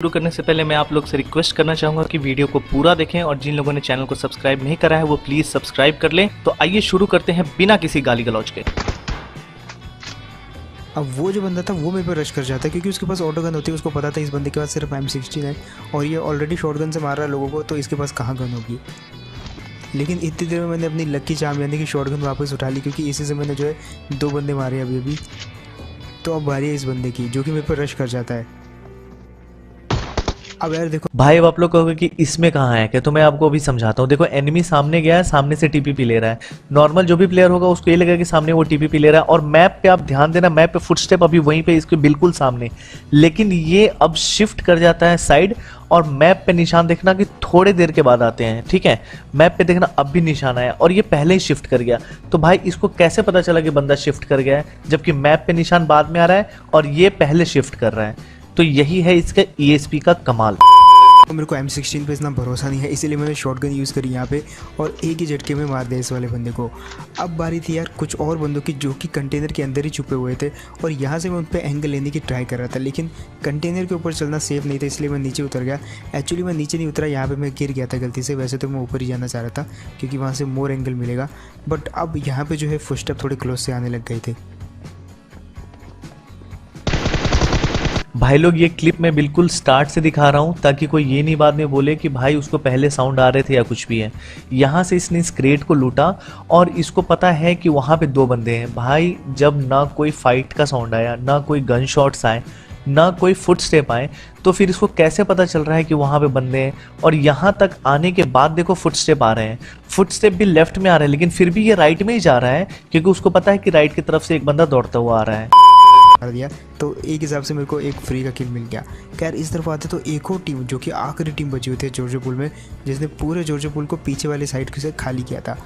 शुरू करने से पहले मैं आप लोग से रिक्वेस्ट करना चाहूंगा कि वीडियो को पूरा देखें और जिन लोगों ने चैनल को सब्सक्राइब नहीं करा है वो प्लीज सब्सक्राइब कर लें। तो आइए शुरू करते हैं बिना किसी गाली गलौज के। अब वो जो बंदा था वो मेरे पर रश कर जाता है क्योंकि उसके पास ऑटो गन होती है। उसको पता था इस बंदे के पास सिर्फ M16 है और ये ऑलरेडी शॉटगन से मार रहा है लोगों को, तो इसके पास कहाँ गन होगी। लेकिन इतनी देर में मैंने अपनी लकी चाम यानी कि शॉटगन वापस उठा ली क्योंकि इसी से मैंने जो है 2 बंदे मारे अभी। तो अब बारी है इस बंदे की जो कि मेरे पर रश कर जाता है। अब यार देखो भाई, अब आप लोग कहोगे कि इसमें कहाँ है क्या, तो मैं आपको अभी समझाता हूँ। देखो, एनिमी सामने गया है, सामने से टीपीपी ले रहा है। नॉर्मल जो भी प्लेयर होगा उसको ये लगेगा कि सामने वो टीपीपी ले रहा है, और मैप पे आप ध्यान देना, मैप पे फुटस्टेप अभी वहीं पे इसके बिल्कुल सामने। लेकिन ये अब शिफ्ट कर जाता है साइड, और मैप पे निशान देखना कि थोड़े देर के बाद आते हैं, ठीक है। मैप पे देखना अब भी निशान आया और ये पहले ही शिफ्ट कर गया। तो भाई इसको कैसे पता चला कि बंदा शिफ्ट कर गया है, जबकि मैप पे निशान बाद में आ रहा है और ये पहले शिफ्ट कर रहा है। तो यही है इसका ESP का कमाल। मेरे को M16 पे इतना भरोसा नहीं है, इसीलिए मैंने शॉटगन यूज़ करी यहाँ पे और एक ही झटके में मार दिया इस वाले बंदे को। अब बारी थी यार कुछ और बंदों की जो कि कंटेनर के अंदर ही छुपे हुए थे, और यहाँ से मैं उन पर एंगल लेने की ट्राई कर रहा था, लेकिन कंटेनर के ऊपर चलना सेफ नहीं था, इसलिए मैं नीचे उतर गया। एक्चुअली मैं नीचे नहीं उतरा, यहाँ पर मैं गिर गया था गलती से। वैसे तो मैं ऊपर ही जाना चाह रहा था क्योंकि वहाँ से मोर एंगल मिलेगा, बट अब यहाँ पर जो है फुटस्टेप थोड़े क्लोज से आने लग गए थे। भाई लोग, ये क्लिप मैं बिल्कुल स्टार्ट से दिखा रहा हूँ ताकि कोई ये नहीं बाद में बोले कि भाई उसको पहले साउंड आ रहे थे या कुछ भी है। यहाँ से इसने इस क्रेट को लूटा और इसको पता है कि वहाँ पे 2 बंदे हैं। भाई जब ना कोई फाइट का साउंड आया, ना कोई गन शॉट्स आए, ना कोई फुट स्टेप आए, तो फिर इसको कैसे पता चल रहा है कि वहाँ पे बंदे हैं। और यहाँ तक आने के बाद देखो फुट स्टेप आ रहे हैं, फुट स्टेप भी लेफ्ट में आ रहे हैं, लेकिन फिर भी ये राइट में ही जा रहा है क्योंकि उसको पता है कि राइट की तरफ से एक बंदा दौड़ता हुआ आ रहा है। कर दिया तो एक हिसाब से मेरे को एक फ्री का किल मिल गया। खैर इस तरफ आते तो एक और टीम जो कि आखिरी टीम बची हुई थी जॉर्जिया पूल में, जिसने पूरे जॉर्जिया पूल को पीछे वाली साइड से खाली किया था।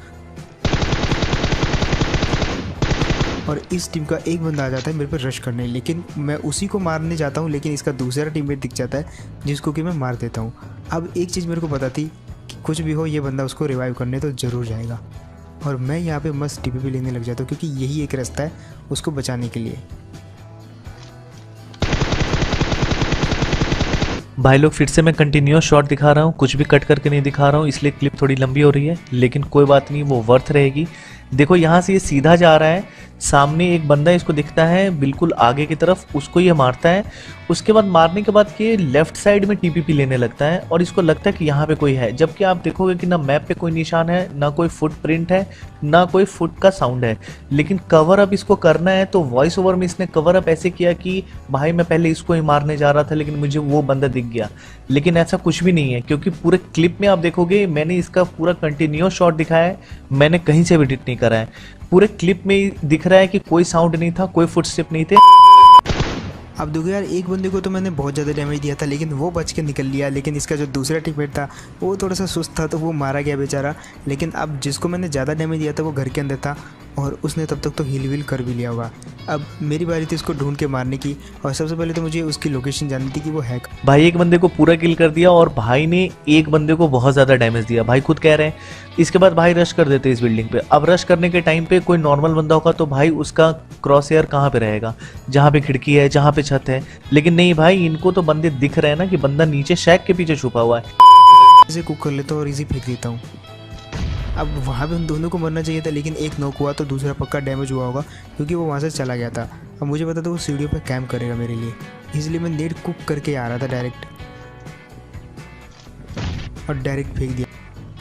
और इस टीम का एक बंदा आ जाता है मेरे पर रश करने, लेकिन मैं उसी को मारने जाता हूँ, लेकिन इसका दूसरा टीममेट दिख जाता है जिसको कि मैं मार देता हूँ। अब एक चीज़ मेरे को पता थी कि कुछ भी हो ये बंदा उसको रिवाइव करने तो ज़रूर जाएगा, और मैं यहाँ पर मस्त TPP लेने लग जाता हूँ क्योंकि यही एक रास्ता है उसको बचाने के लिए। भाई लोग, फिर से मैं कंटिन्यूस शॉट दिखा रहा हूँ, कुछ भी कट करके नहीं दिखा रहा हूँ, इसलिए क्लिप थोड़ी लंबी हो रही है, लेकिन कोई बात नहीं, वो वर्थ रहेगी। देखो यहाँ से ये सीधा जा रहा है, सामने एक बंदा इसको दिखता है बिल्कुल आगे की तरफ, उसको ये मारता है। उसके बाद मारने के बाद ये लेफ्ट साइड में TPP लेने लगता है और इसको लगता है कि यहाँ पे कोई है, जबकि आप देखोगे कि ना मैप पे कोई निशान है, ना कोई फुटप्रिंट है, ना कोई फुट का साउंड है। लेकिन कवर अप इसको करना है तो वॉइस ओवर में इसने कवर अप ऐसे किया कि भाई मैं पहले इसको ही मारने जा रहा था लेकिन मुझे वो बंदा दिख गया। लेकिन ऐसा कुछ भी नहीं है क्योंकि पूरे क्लिप में आप देखोगे मैंने इसका पूरा कंटिन्यूस शॉट दिखाया है, मैंने कहीं से एडिट नहीं करा है। पूरे क्लिप में दिख रहा है कि कोई साउंड नहीं था, कोई फुटस्टेप नहीं थे। अब देखो यार एक बंदे को तो मैंने बहुत ज़्यादा डैमेज दिया था लेकिन वो बच के निकल लिया, लेकिन इसका जो दूसरा टीममेट था वो थोड़ा सा सुस्त था तो वो मारा गया बेचारा। लेकिन अब जिसको मैंने ज़्यादा डैमेज दिया था वो घर के अंदर था और उसने तब तक तो हील वील कर भी लिया होगा। अब मेरी बारी थी उसको ढूंढ के मारने की, और सबसे पहले तो मुझे उसकी लोकेशन जाननी थी कि वो है। भाई एक बंदे को पूरा किल कर दिया और भाई ने एक बंदे को बहुत ज़्यादा डैमेज दिया, भाई खुद कह रहे हैं। इसके बाद भाई रश कर देते इस बिल्डिंग पे। अब रश करने के टाइम पे कोई नॉर्मल बंदा होगा तो भाई उसका क्रॉस एयर कहाँ पे रहेगा, जहाँ पे खिड़की है, जहाँ पे छत है। लेकिन नहीं भाई, इनको तो बंदे दिख रहे हैं ना कि बंदा नीचे शैक के पीछे छुपा हुआ है। इसे कुक कर लेता हूँ और इसी फेंक देता हूँ। अब वहाँ पे उन दोनों को मरना चाहिए था लेकिन एक नॉक हुआ तो दूसरा पक्का डैमेज हुआ होगा क्योंकि वो वहाँ से चला गया था। अब मुझे पता था वो सीढ़ियों पे कैंप करेगा मेरे लिए, इसलिए मैं नेट कुक करके आ रहा था डायरेक्ट, और डायरेक्ट फेंक दिया।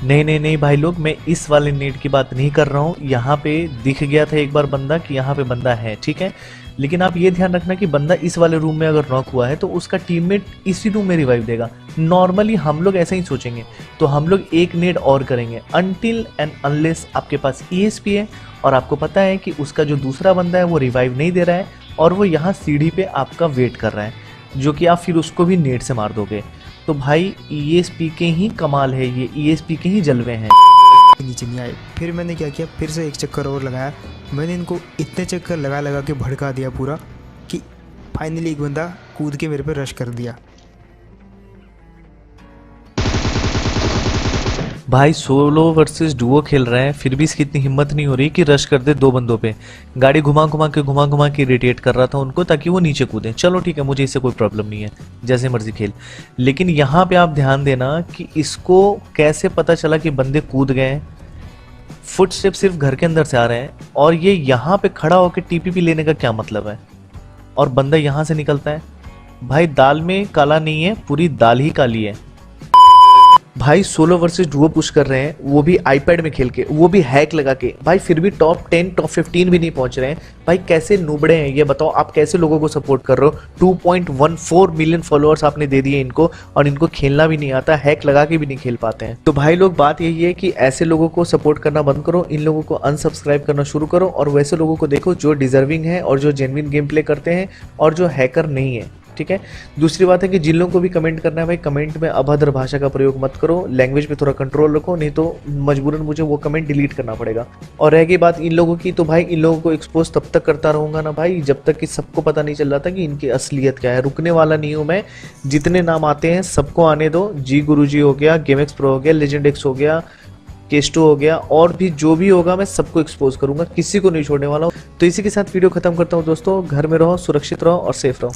नहीं नहीं नहीं भाई लोग, मैं इस वाले नेट की बात नहीं कर रहा हूँ। यहाँ पे दिख गया था एक बार बंदा कि यहाँ पे बंदा है, ठीक है। लेकिन आप ये ध्यान रखना कि बंदा इस वाले रूम में अगर नॉक हुआ है तो उसका टीममेट इसी रूम में रिवाइव देगा। नॉर्मली हम लोग ऐसा ही सोचेंगे, तो हम लोग एक नेट और करेंगे अनटिल एंड अनलेस आपके पास ESP है और आपको पता है कि उसका जो दूसरा बंदा है वो रिवाइव नहीं दे रहा है और वो यहाँ सीढ़ी पे आपका वेट कर रहा है, जो कि आप फिर उसको भी नेट से मार दोगे। तो भाई ESP के ही कमाल है, ये ESP के ही जलवे हैं। नीचे नहीं आए। फिर मैंने क्या किया, फिर से एक चक्कर और लगाया। मैंने इनको इतने चक्कर लगा लगा के भड़का दिया पूरा कि फाइनली एक बंदा कूद के मेरे पे रश कर दिया। भाई सोलो वर्सेस डुओ खेल रहे हैं, फिर भी इसकी इतनी हिम्मत नहीं हो रही कि रश कर दे दो बंदों पे। गाड़ी घुमा घुमा के इरिटेट कर रहा था उनको ताकि वो नीचे कूदें। चलो ठीक है, मुझे इससे कोई प्रॉब्लम नहीं है, जैसे मर्जी खेल। लेकिन यहाँ पे आप ध्यान देना कि इसको कैसे पता चला कि बंदे कूद गए हैं। फुटस्टेप सिर्फ घर के अंदर से आ रहे हैं और ये यहाँ पे खड़ा होकर टीपीपी लेने का क्या मतलब है, और बंदा यहाँ से निकलता है। भाई दाल में काला नहीं है, पूरी दाल ही काली है। भाई सोलो वर्सेस डुओ पुश कर रहे हैं, वो भी आईपैड में खेल के, वो भी हैक लगा के। भाई फिर भी टॉप 10 टॉप 15 भी नहीं पहुंच रहे हैं। भाई कैसे नुबड़े हैं ये बताओ, आप कैसे लोगों को सपोर्ट कर रहे हो। 2.14 मिलियन फॉलोअर्स आपने दे दिए इनको, और इनको खेलना भी नहीं आता, हैक लगा के भी नहीं खेल पाते हैं। तो भाई लोग बात यही है कि ऐसे लोगों को सपोर्ट करना बंद करो, इन लोगों को अनसब्सक्राइब करना शुरू करो, और वैसे लोगों को देखो जो डिजर्विंग है और जो जेन्युइन गेम प्ले करते हैं और जो हैकर नहीं है। ठीक है। दूसरी बात है कि जिन लोगों को भी कमेंट करना है, भाई कमेंट में अभद्र भाषा का प्रयोग मत करो, लैंग्वेज पे थोड़ा कंट्रोल रखो, नहीं तो मजबूरन मुझे वो कमेंट डिलीट करना पड़ेगा। और रह गई बात इन लोगों की, तो भाई इन लोगों को एक्सपोज तब तक करता रहूंगा ना भाई, जब तक कि सबको पता नहीं चल रहा था कि इनकी असलियत क्या है। रुकने वाला नहीं हूं मैं, जितने नाम आते हैं सबको आने दो। जी गुरुजी हो गया, गेम एक्स प्रो हो गया, लेजेंड एक्स हो गया, केस्टो हो गया, और भी जो भी होगा मैं सबको एक्सपोज करूंगा, किसी को नहीं छोड़ने वाला हूँ। तो इसी के साथ वीडियो खत्म करता हूँ दोस्तों। घर में रहो, सुरक्षित रहो और सेफ रहो।